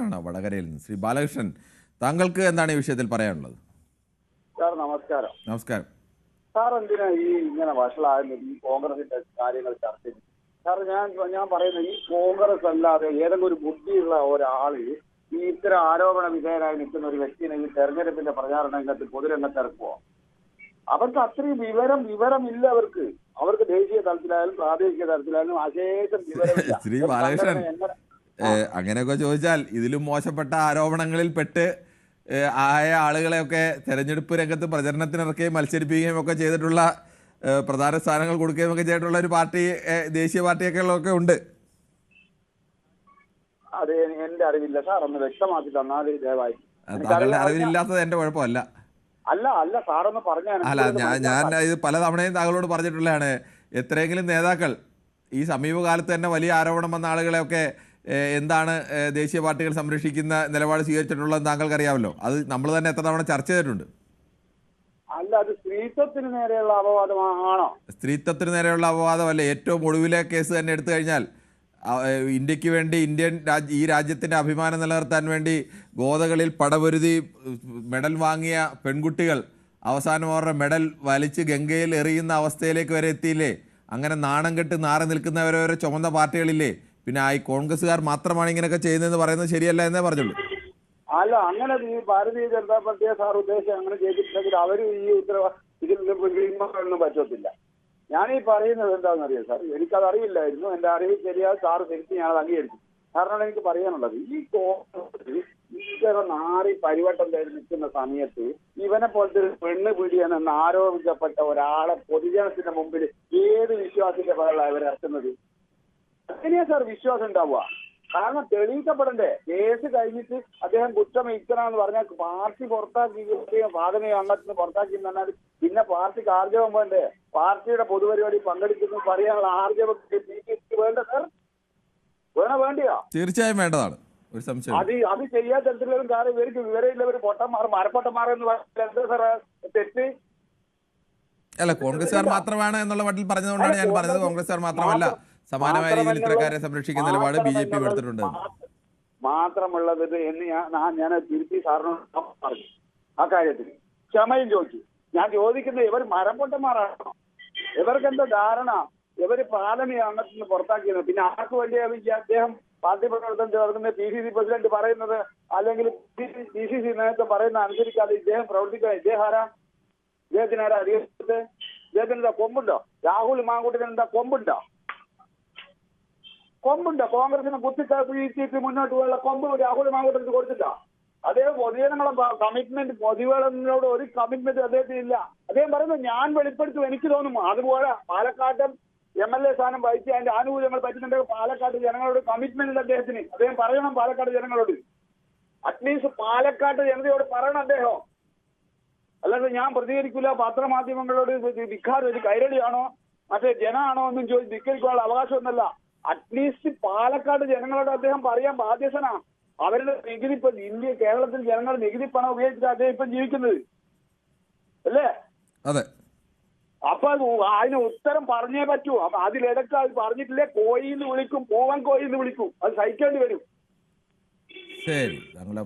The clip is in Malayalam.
ബാലകൃഷ്ണനാണ് വടകരയിൽ നിന്ന്. ശ്രീ ബാലകൃഷ്ണൻ, താങ്കൾക്ക് എന്താണ് ഈ വിഷയത്തിൽ പറയാനുള്ളത്? സാർ നമസ്കാരം. നമസ്കാരം സാർ. എന്തിനാ ഇങ്ങനെ വഷളാകുന്നത് ഈ കോൺഗ്രസിന്റെ കാര്യങ്ങൾ ചർച്ച ചെയ്ത്? സാർ ഞാൻ പറയുന്നത് ഈ കോൺഗ്രസ് അല്ലാതെ ഏതെങ്കിലും ഒരു ബുദ്ധിയുള്ള ഒരാള് ഈ ഇത്തരം ആരോപണ വിധേയരായി നിൽക്കുന്ന ഒരു വ്യക്തിനെ ഈ തെരഞ്ഞെടുപ്പിന്റെ പ്രചാരണ രംഗത്ത് പൊതുരംഗത്ത് ഇറക്കുമോ? അവർക്ക് അത്രയും വിവരമില്ല. അവർക്ക് ദേശീയ തലത്തിലായാലും പ്രാദേശിക തലത്തിലായാലും അശേഷം വിവരമില്ല. ശ്രീ ബാലകൃഷ്ണൻ, അങ്ങനെയൊക്കെ ചോദിച്ചാൽ ഇതിലും മോശപ്പെട്ട ആരോപണങ്ങളിൽ പെട്ട് ആയ ആളുകളെയൊക്കെ തെരഞ്ഞെടുപ്പ് രംഗത്ത് പ്രചരണത്തിനിറക്കുകയും മത്സരിപ്പിക്കുകയും ഒക്കെ ചെയ്തിട്ടുള്ള, പ്രധാന സ്ഥാനങ്ങൾ കൊടുക്കുകയും ഒക്കെ ചെയ്തിട്ടുള്ള ഒരു പാർട്ടി, ദേശീയ പാർട്ടിയൊക്കെ ഉണ്ട്. അത് എന്റെ അറിവില്ല സാർ, ഒന്ന് വ്യക്തമാക്കി തന്നാൽ ദയവായി. താങ്കളുടെ അറിവിലില്ലാത്തത് എന്റെ കുഴപ്പമല്ല. അല്ല സാറൊന്ന് പറഞ്ഞാൽ. അല്ല, ഞാൻ ഇത് പലതവണയും താങ്കളോട് പറഞ്ഞിട്ടുള്ളതാണ്. എത്രയെങ്കിലും നേതാക്കൾ ഈ സമീപകാലത്ത് തന്നെ വലിയ ആരോപണം വന്ന ആളുകളെയൊക്കെ എന്താണ് ദേശീയ പാർട്ടികൾ സംരക്ഷിക്കുന്ന നിലപാട് സ്വീകരിച്ചിട്ടുള്ളത് താങ്കൾക്കറിയാമല്ലോ. അത് നമ്മൾ തന്നെ എത്ര തവണ ചർച്ച ചെയ്തിട്ടുണ്ട്. അല്ല, അത് സ്ത്രീത്വത്തിന് നേരെയുള്ള അപവാദമാണോ? സ്ത്രീത്വത്തിന് നേരെയുള്ള അപവാദമല്ല. ഏറ്റവും ഒടുവിലെ കേസ് തന്നെ എടുത്തു കഴിഞ്ഞാൽ, ഇന്ത്യക്ക് വേണ്ടി ഈ രാജ്യത്തിൻ്റെ അഭിമാനം നിലനിർത്താൻ വേണ്ടി ഗോതകളിൽ പടപൊരുതി മെഡൽ വാങ്ങിയ പെൺകുട്ടികൾ അവസാനം അവരുടെ മെഡൽ വലിച്ച് ഗംഗയിൽ എറിയുന്ന അവസ്ഥയിലേക്ക് വരെ എത്തിയില്ലേ? അങ്ങനെ നാണം കെട്ട് നാറി നിൽക്കുന്നവരെ ചുമന്ന പാർട്ടികളില്ലേ? പിന്നെ ഈ കോൺഗ്രസ്സുകാർ മാത്രമാണ് ഇങ്ങനെയൊക്കെ ചെയ്യുന്നതെന്ന് പറയുന്നത് ശരിയല്ല എന്നേ പറഞ്ഞുള്ളൂ. അല്ല, അങ്ങനെ ഈ ഭാരതീയ ജനതാ പാർട്ടിയെ സാർ ഉദ്ദേശം അങ്ങനെ ചെയ്തിട്ടുണ്ടെങ്കിൽ അവർ ഈ ഇതിൽ നിന്ന് പറ്റത്തില്ല. ഞാനീ പറയുന്നത് എന്താണെന്ന് അറിയാം സാർ, എനിക്കത് അറിയില്ലായിരുന്നു. എന്റെ അറിവ് ശരിയാ സാർ തിരിച്ച് ഞാനത് അംഗീകരിച്ചു. കാരണം എനിക്ക് പറയാനുള്ളത്, ഈ കോൺഗ്രസ് ഇത്തരം നാറി പരിവട്ടം തേടി നിൽക്കുന്ന സമയത്ത് ഇവനെ പോലത്തെ ഒരു പെണ്ണ് പിടിയെന്ന് ആരോപിക്കപ്പെട്ട ഒരാളെ പൊതുജനത്തിന്റെ മുമ്പിൽ ഏത് വിശ്വാസത്തിന്റെ പകലാണ് ഇവരിറക്കുന്നത്? എങ്ങനെയാ സാർ വിശ്വാസം ഉണ്ടാവുക? കാരണം തെളിയിക്കപ്പെടണ്ടേ? കേസ് കഴിഞ്ഞിട്ട് അദ്ദേഹം കുറ്റവിമുക്തനാന്ന് പറഞ്ഞാൽ പാർട്ടി പുറത്താക്കി, പ്രാഥമിക അംഗത്തിന് പുറത്താക്കി എന്ന് പറഞ്ഞാൽ പിന്നെ പാർട്ടിക്ക് ആർജവം വേണ്ടേ? പാർട്ടിയുടെ പൊതുപരിപാടി പങ്കെടുക്കുന്നു പറയാനുള്ള ആർജവം വേണ്ട സാർ? വേണ്ടിയോ? തീർച്ചയായും വേണ്ടതാണ്. ഒരു സംശയം അത് ചെയ്യാൻ തരത്തിലും കാര്യം ഇവർക്ക് വിവരമില്ലവർ പൊട്ടന്മാർ, മരപ്പൊട്ടന്മാർ എന്ന് പറഞ്ഞാൽ എന്താ സാർ തെറ്റ്? അല്ല, കോൺഗ്രസ്സുകാർ മാത്രമാണ് എന്നുള്ള മട്ടിൽ പറഞ്ഞതുകൊണ്ടാണ് ഞാൻ പറഞ്ഞത്. കോൺഗ്രസ്സുകാർ മാത്രമല്ല, സമാനമായ രീതിയിൽ ഇത്തരക്കാരെ സംരക്ഷിക്കുന്ന നിലപാട് BJP എടുത്തിട്ടുണ്ട്. മാത്രമുള്ളത് എന്ന് ഞാൻ തിരുത്തി സാറിനോട് പറഞ്ഞു. ആ കാര്യത്തിൽ ക്ഷമയും ചോദിച്ചു. ഞാൻ ചോദിക്കുന്നത്, ഇവർ മരപ്പൊട്ടന്മാരാണോ? ഇവർക്ക് എന്താ ധാരണ? ഇവര് പ്രാഥമിക അംഗത്തിന് പുറത്താക്കിയത് പിന്നെ ആർക്ക് വേണ്ടിയാ അദ്ദേഹം പാർട്ടി പ്രവർത്തനം ചേർക്കുന്ന PCC പ്രസിഡന്റ് പറയുന്നത്, അല്ലെങ്കിൽ PCC നേതൃത്വം പറയുന്ന അനുസരിക്കാതെ ഇദ്ദേഹം പ്രവർത്തിക്കാൻ ഇദ്ദേഹത്തിന് ആരാ അറിയത്ത്? ഇദ്ദേഹത്തിന് എന്താ കൊമ്പുണ്ടോ? രാഹുൽ മാങ്കൂട്ടത്തിന് എന്താ കൊമ്പുണ്ടോ? കോൺഗ്രസിനെ കുത്തിക്കാപ്പിയിട്ട് മുന്നോട്ട് പോയുള്ള കൊമ്പ് രാഹുൽ മാങ്കൂട്ടത്തിന് കൊടുത്തില്ല. അദ്ദേഹം പൊതുജനങ്ങളെ കമ്മിറ്റ്മെന്റ്, പൊതുജനങ്ങളോട് ഒരു കമ്മിറ്റ്മെന്റ് അദ്ദേഹത്തിന് ഇല്ല. അദ്ദേഹം പറയുന്നത് ഞാൻ വെളിപ്പെടുത്തും എനിക്ക് തോന്നും. അതുപോലെ പാലക്കാട്ടൻ MLA സ്ഥാനം വഹിച്ച് അതിന്റെ ആനുകൂല്യങ്ങൾ പറ്റുന്നുണ്ടെങ്കിൽ പാലക്കാട് ജനങ്ങളോട് കമ്മിറ്റ്മെന്റ് ഉണ്ട് അദ്ദേഹത്തിന്. അദ്ദേഹം പറയണം പാലക്കാട് ജനങ്ങളോട്, അറ്റ്ലീസ്റ്റ് പാലക്കാട് ജനതയോട് പറയണം അദ്ദേഹം. അല്ലാതെ ഞാൻ പ്രതികരിക്കില്ല, പത്രമാധ്യമങ്ങളോട് ഒരു കൈരളിയാണോ മറ്റേ ജനമാണോ ഒന്നും ചോദിച്ച് ധിക്കരിക്കാനുള്ള അവകാശമൊന്നുമല്ല. അറ്റ്ലീസ്റ്റ് പാലക്കാട് ജനങ്ങളോട് അദ്ദേഹം പറയാൻ ബാധ്യസ്ഥനാ. അവരുടെ നികുതി, ഇപ്പൊ കേരളത്തിൽ ജനങ്ങൾ നികുതി പണം ഉപയോഗിച്ചിട്ട് അദ്ദേഹം ഇപ്പം ജീവിക്കുന്നത് അല്ലേ? അതെ. അപ്പൊ അതിന് ഉത്തരം പറഞ്ഞേ പറ്റൂ. അപ്പൊ അതിലിടക്ക് അത് പറഞ്ഞിട്ടില്ലേ, കോയിന്ന് വിളിക്കും, പൂവൻ കോയിന്ന് വിളിക്കും. അത് സഹിക്കേണ്ടി വരും. ശരി.